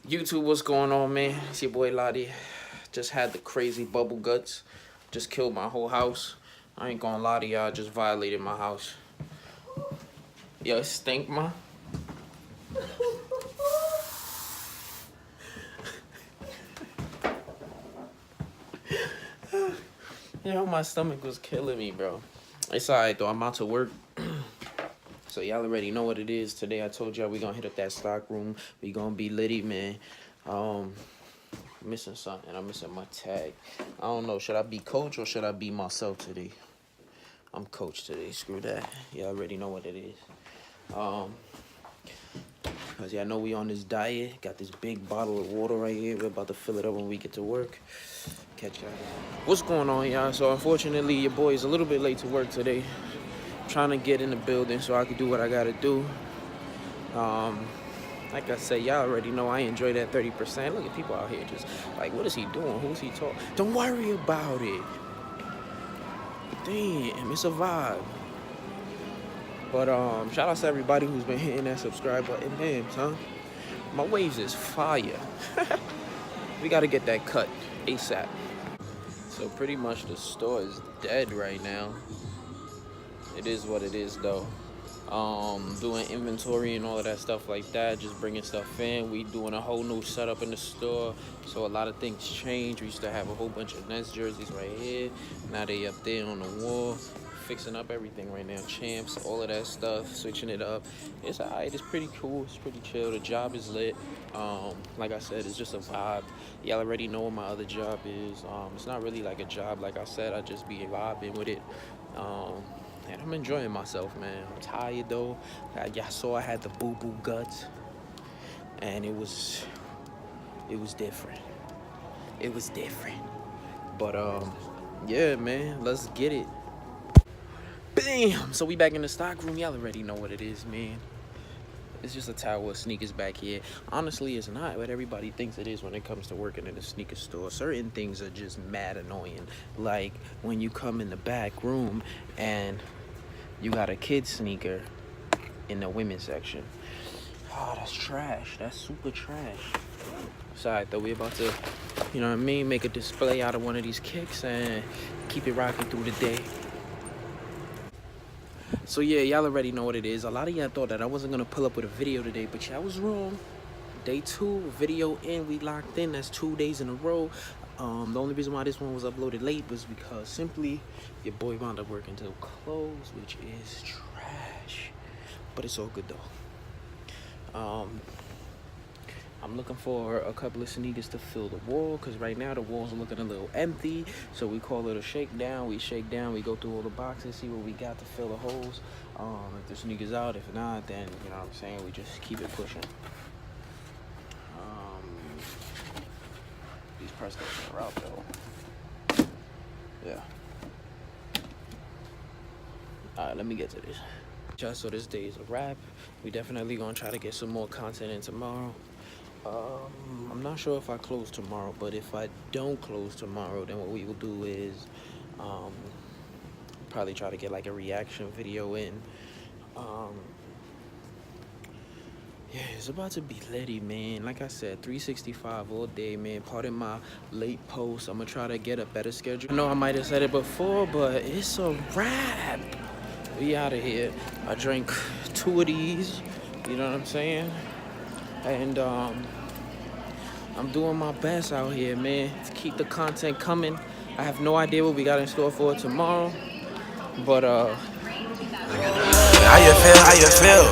YouTube, what's going on, man? It's your boy Lottie. Just had the crazy bubble guts. Just killed my whole house. I ain't gonna lie to y'all, just violated my house. Yo, it stink, ma. Yo, my stomach was killing me, bro. It's alright though, I'm out to work. So y'all already know what it is. Today I told y'all we gonna hit up that stock room. We gonna be litty, man. Missing something. I'm missing my tag. I don't know. Should I be coach or should I be myself today? I'm coach today. Screw that. Y'all already know what it is. Cause y'all know we on this diet. Got this big bottle of water right here. We're about to fill it up when we get to work. Catch y'all. What's going on, y'all? So unfortunately, your boy is a little bit late to work today. Trying to get in the building so I can do what I gotta do. Like I said, y'all already know I enjoy that 30%. Look at people out here just like, what is he doing? Who's he talking? Don't worry about it. Damn, it's a vibe. But shout out to everybody who's been hitting that subscribe button. Damn, son. My waves is fire. We gotta get that cut ASAP. So pretty much the store is dead right now. It is what it is though. Doing inventory and all of that stuff like that, just bringing stuff in. We doing a whole new setup in the store, so a lot of things change. We used to have a whole bunch of Nets jerseys right here. Now they up there on the wall, fixing up everything right now. Champs, all of that stuff, switching it up. It's alright. It's pretty cool. It's pretty chill. The job is lit. Like I said, it's just a vibe. Y'all already know what my other job is. It's not really like a job. Like I said, I just be vibing with it. And I'm enjoying myself, man. I'm tired though. Y'all saw I had the boo-boo guts, and it was different. It was different. But yeah, man, let's get it. Bam! So we back in the stock room. Y'all already know what it is, man. It's just a tower of sneakers back here. Honestly, it's not what everybody thinks it is when it comes to working in a sneaker store. Certain things are just mad annoying. Like when you come in the back room and you got a kid sneaker in the women's section. Oh, that's trash. That's super trash. Sorry, though, we about to, you know what I mean, make a display out of one of these kicks and keep it rocking through the day. So yeah, y'all already know what it is. A lot of y'all thought that I wasn't gonna pull up with a video today, but y'all was wrong. Day 2, video in, we locked in. That's 2 days in a row. The only reason why this one was uploaded late was because simply your boy wound up working till close, which is trash. But it's all good though. I'm looking for a couple of sneakers to fill the wall, because right now the walls are looking a little empty. So we call it a shakedown. We shake down, we go through all the boxes, see what we got to fill the holes. If the sneakers out, if not, then you know what I'm saying, we just keep it pushing. These press clips are out though. Yeah. Alright, let me get to this. Just so this day is a wrap. We definitely gonna try to get some more content in tomorrow. I'm not sure if I close tomorrow, but if I don't close tomorrow, then what we will do is probably try to get like a reaction video in. Yeah, it's about to be litty, man. Like I said, 365 all day, man. Pardon my late post. I'm gonna try to get a better schedule. I know I might have said it before, but it's a wrap. We out of here. I drank 2 of these, you know what I'm saying? And I'm doing my best out here, man, to keep the content coming. I have no idea what we got in store for tomorrow, but how you feel? How you feel?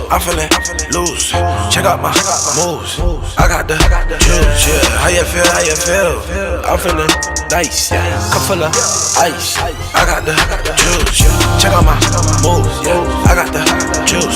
I'm feeling loose. Check out my moves. I got the juice. Yeah. How you feel? How you feel? I'm feeling nice. Cup full of ice. I got the juice. Check out my moves. Yeah. I got the juice.